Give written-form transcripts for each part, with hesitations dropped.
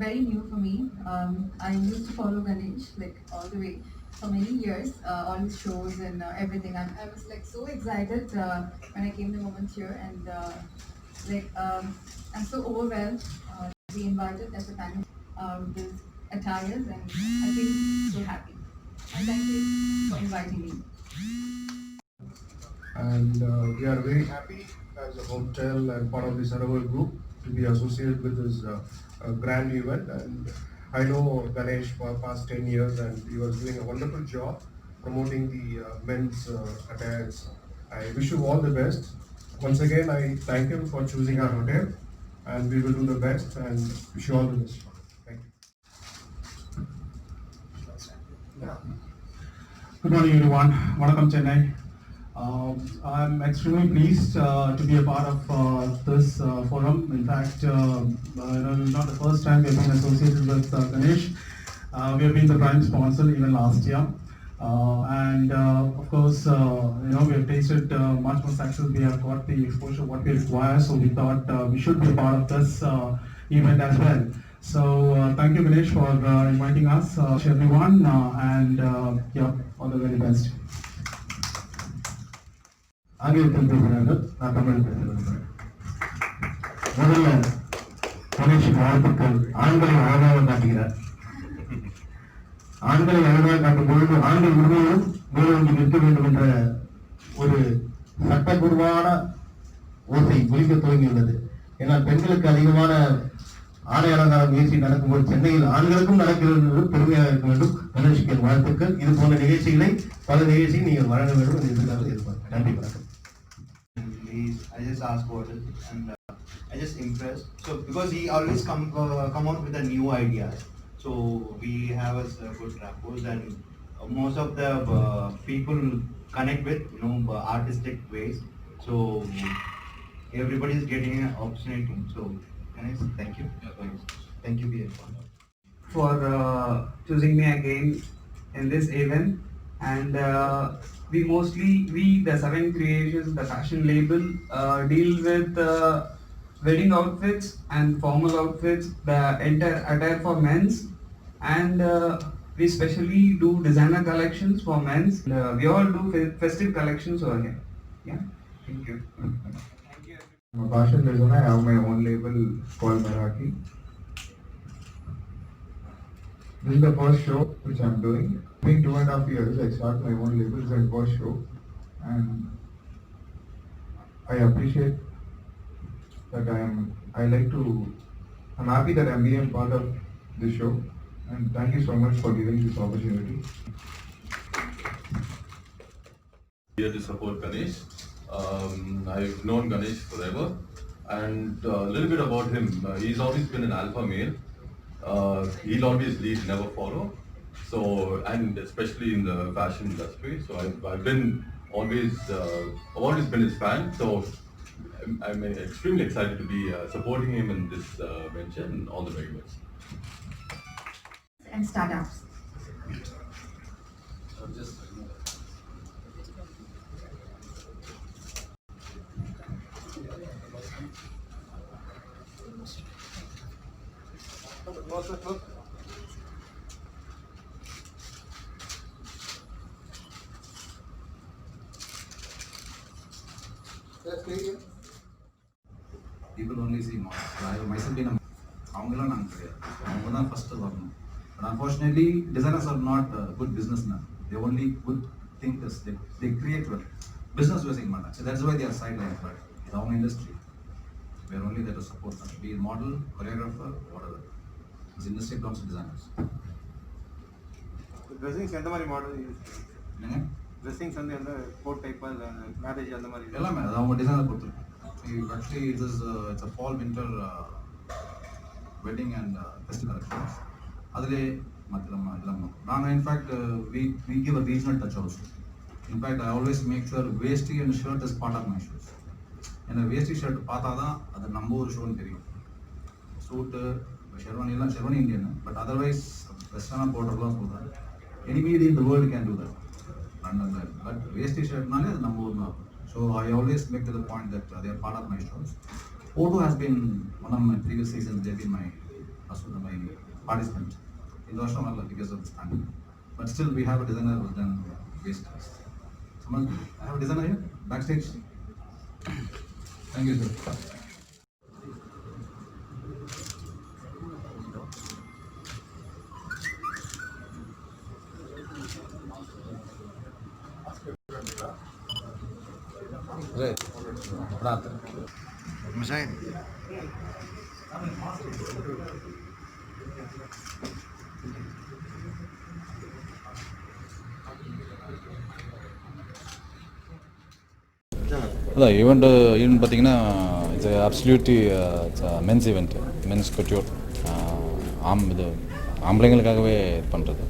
very new for me. I used to follow Ganesh like all the way for many years, all his shows and everything. I was like so excited when I came to Moments here, and I'm so overwhelmed to be invited as a panel with these attires, and I feel so happy. And thank you for inviting me. And we are very happy as a hotel and part of the Saraval group to be associated with this grand event. And I know Ganesh for past 10 years, and he was doing a wonderful job promoting the men's attires. I wish you all the best. Once again, I thank him for choosing our hotel, and we will do the best and wish you all the best. Thank you. Good morning, everyone. Vanakkam, Chennai. I'm extremely pleased to be a part of this forum. In fact, this is not the first time we've been associated with Ganesh. We have been the prime sponsor even last year. Of course, we have tasted much more success. We have got the exposure what we require, so we thought we should be a part of this event as well. So thank you, Ganesh, for inviting us, everyone, all the very best. ஆங்கிலத்தில் பேசுகிறார்கள், நான் தமிழில் பேச விரும்புகிறேன். முதல்ல கணேஷுக்கு வாழ்த்துக்கள். ஆண்களை அழகாக காட்டுகிறார். ஆண்களை அழகாக காட்டும் பொழுது ஆண்கள் உண்மையிலும் மேலோங்கி நிற்க வேண்டும் என்ற ஒரு சட்டபூர்வமான ஓசை ஒலிக்க துவங்கியுள்ளது. ஏன்னா பெண்களுக்கு அதிகமான ஆடை அலங்கார முயற்சி நடக்கும்போது சென்னையில் ஆண்களுக்கும் நடக்கிறது பெருமையாக இருக்க வேண்டும். கணேஷுக்கு என் வாழ்த்துக்கள். இது போன்ற நிகழ்ச்சிகளை பல நிகழ்ச்சியை நீங்கள் வழங்க வேண்டும் என்று எதிர்பார்க்கிறேன். நன்றி, வணக்கம். I just asked what it is, and I just impressed. So because he always come out with a new ideas, so we have a good rapport, and most of the people connect with artistic ways. So everybody is getting an opportunity. So can I say thank you? Thank you, BF, for choosing me again in this event. And we the Seven Creations, the fashion label, deal with wedding outfits and formal outfits, the entire attire for men's, and we specially do designer collections for men's. We all do festive collections over here. Yeah, thank you. Thank you. I'm a fashion designer. I have my own label called Meraki. This is the first show which I'm doing. It's been 2.5 years. I started my own label. It's my first show, and I appreciate that I'm happy that I'm being part of this show, and thank you so much for giving this opportunity. Here to support Ganesh. I've known Ganesh forever, and a little bit about him. He's always been an alpha male. He'll always lead, never follow. So, and especially in the fashion industry. So I've been I've always been his fan. So I'm extremely excited to be supporting him in this venture, and all the very best. And startups. People only see models. I have myself been a அவங்கெல்லாம் நாங்கள் கிடையாது. அவங்க தான் first வரணும். But unfortunately, designers are not good businessmen. They only good thinkers. They create well. Business using matter. So that's why they are sidelined. But in our industry, we are only there to support them. Be it model, choreographer, whatever. This industry belongs to designers. Dressings எந்த மாதிரி model use என்னங்க? Dressings வந்து எந்த code type marriage அந்த மாதிரி எல்லாமே அது அவங்க டிசைனர் பொறுத்து. Actually, it's a fall winter wedding and festival collections. அதிலே மற்றமா இல்லாமல் நாங்கள் in fact we give a regional touch also. In fact, I always make sure veshti and shirt is part of my shows. ஏன்னா வேஷ்டி shirt பார்த்தா தான் அது நம்ம ஒரு ஷோன்னு தெரியும். சூட்டு ஷெர்வானி எல்லாம் ஷெர்வானி இந்தியன், பட் அதர்வைஸ் வெஸ்டர்னாக போடுறதுலாம் சொல்கிறேன். Anybody in the world can do that. But வேஷ்டி ஷர்ட்னாலே அது நம்ம ஊர் தான். So I always make to the point that they are part of my shows. O2 has been one of my previous seasons. They've been my my participant. In the Ashram Allah because of this pandemic. But still we have a designer who's done waste. Someone, I have a designer here, backstage. Thank you, sir. Great. Pratha. Mujahid. அதான் event பார்த்தீங்கன்னா it's absolutely men's event men's couture இது ஆம்பளைங்களுக்காகவே இது பண்ணுறது.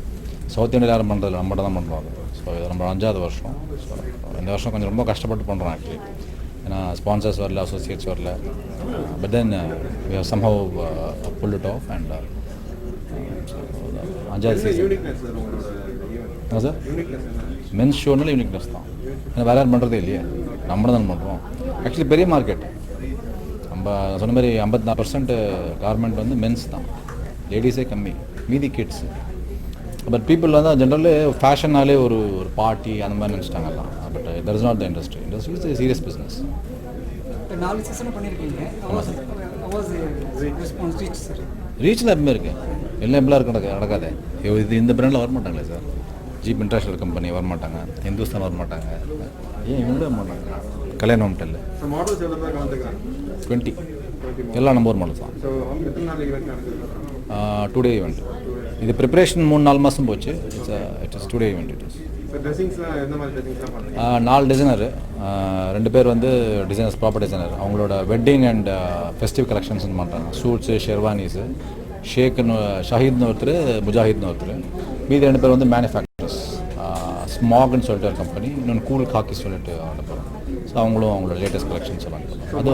South இந்தியாவில் யாரும் பண்ணுறது நம்ம தான் பண்ணுறோம் அது. ஸோ இது நம்ம 5வது வருஷம். ஸோ இந்த வருஷம் கொஞ்சம் ரொம்ப கஷ்டப்பட்டு பண்ணுறோம் ஆக்சுவலி. ஏன்னா ஸ்பான்சர்ஸ் வரல, அசோசியேட்ஸ் வரல. But then we have somehow pull it off and 5வது சீசன். சார் மென்ஸ் ஷோனால யூனிக்னஸ் தான். ஏன்னா வேறு யாரும் பண்ணுறதே இல்லையே, நம்ம தான் பண்ணுறோம். ஆக்சுவலி பெரிய மார்க்கெட். நம்ம சொன்ன மாதிரி 54% கார்மெண்ட் வந்து மென்ஸ் தான், லேடிஸே கம்மி, மீதி கிட்ஸ். பட் பீப்புள் வந்து ஜென்ரலி ஃபேஷன்னாலே ஒரு பார்ட்டி அந்த மாதிரி நினச்சிட்டாங்கலாம். But that is not the industry. Industry is serious business. 4 season பண்ணியிருக்கீங்க. ரீச்சில் எப்பவுமே இருக்குது. எல்லாம் எப்படிலாம் நடக்காது. இது இந்த பிராண்டில் வரமாட்டாங்களே சார். ஜீப் இன்டர்நேஷனல் கம்பெனி வரமாட்டாங்க, இந்துஸ்தான் வரமாட்டாங்க, ஏன் இவங்க வரமாட்டாங்க. கல்யாணம் ஹோட்டல் 20 எல்லாம் நம்ம ஊர் மாடல்ஸ் தான். 2 டே ஈவெண்ட். இது ப்ரிப்பரேஷன் 3-4 மாதம் போச்சு. It's 2 day event. It is 4 designer, 2 பேர் வந்து டிசைனர்ஸ், ப்ராப்பர் டிசைனர். அவங்களோட வெட்டிங் அண்ட் ஃபெஸ்டிவ் கலெக்ஷன்ஸ் பண்ணுறாங்க. சூட்ஸு, ஷெர்வானிஸு. ஷஹீத்னு ஒருத்தர், முஜாஹித்னு ஒருத்தர். மீதி 2 பேர் வந்து மேனுஃபேக்சரர்ஸ். ஸ்மாக்னு சொல்லிட்டு ஒரு கம்பெனி, இன்னொன்று கூல் காக்கி சொல்லிட்டு அனுப்புகிறோம். ஸோ அவங்களும் அவங்களோட லேட்டஸ்ட் கலெக்ஷன்ஸ் எல்லாம் அது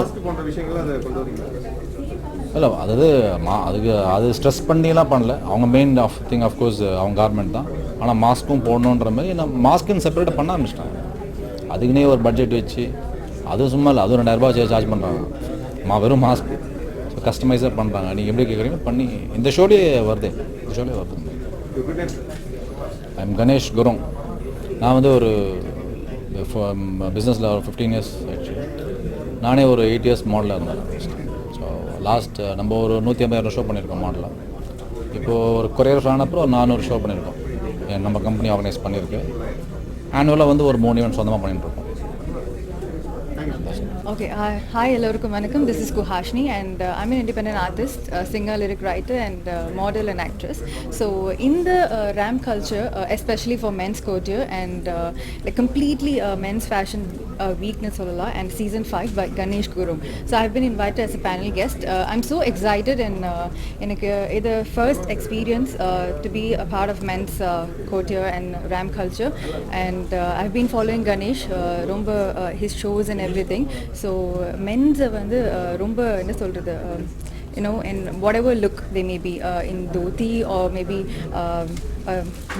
இல்லை. அதாவது அது ஸ்ட்ரெஸ் பண்ணிலாம் பண்ணல. அவங்க மெயின் திங் ஆஃப்கோர்ஸ் அவங்க கார்மெண்ட் தான். ஆனால் மாஸ்க்கும் போடணுன்ற மாதிரி நான் மாஸ்க்குன்னு செப்பரேட்டாக பண்ண ஆரம்பிச்சிட்டாங்க. அதுக்குன்னே ஒரு பட்ஜெட் வச்சு, அதுவும் சும்மா இல்லை, அதுவும் 2000 சார்ஜ் பண்ணுறாங்க. வெறும் மாஸ்க் ஸோ கஸ்டமைஸாக பண்ணுறாங்க. நீங்கள் எப்படி கேட்குறீங்க பண்ணி இந்த ஷோலேயே வருது. ஐ எம் கணேஷ் குரோங். நான் வந்து ஒரு பிஸ்னஸில் ஒரு 15 இயர்ஸ் ஆக்சுவலி. நானே ஒரு 8 இயர்ஸ் மாடலாக இருந்தேன். ஸோ லாஸ்ட் நம்ம ஒரு 150 ஷோ பண்ணியிருக்கோம் மாடலாக. இப்போது ஒரு கொரியர் ஆனப்போ 400 ஷோ பண்ணியிருக்கோம். நம்ம கம்பெனி ஆர்கனைஸ் பண்ணியிருக்கு. ஆனுவலாக வந்து ஒரு 3 ஈவெண்ட் சொந்தமாக பண்ணிட்டுருக்கோம். Okay, hi Ellorukum Vanakkam. This is Kuhashni and I'm an independent artist, singer, lyric writer and model and actress. So in the RAM culture, especially for men's couture and like completely men's fashion weakness and season 5 by Ganesh Gurum. So I've been invited as a panel guest. I'm so excited and it's the first experience to be a part of men's couture and RAM culture. And I've been following Ganesh, his shows and everything. So men's வந்து ரொம்ப என்ன சொல்கிறது, you know, in whatever look they may be, in dhoti or maybe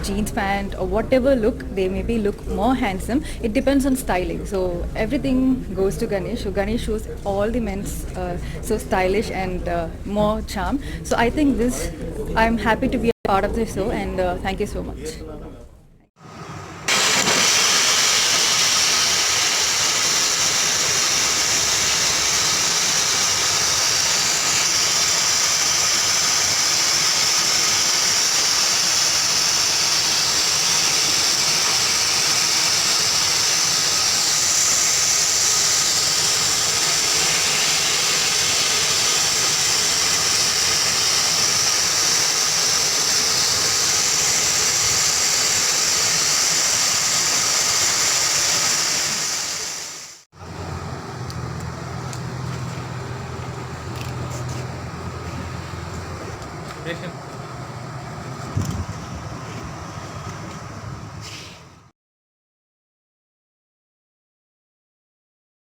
jeans pant or whatever look they may be, look more handsome. It depends on styling. So everything goes to Ganesh. So Ganesh shows all the men's so stylish and more charm. So I think I'm happy to be a part of this show and thank you so much.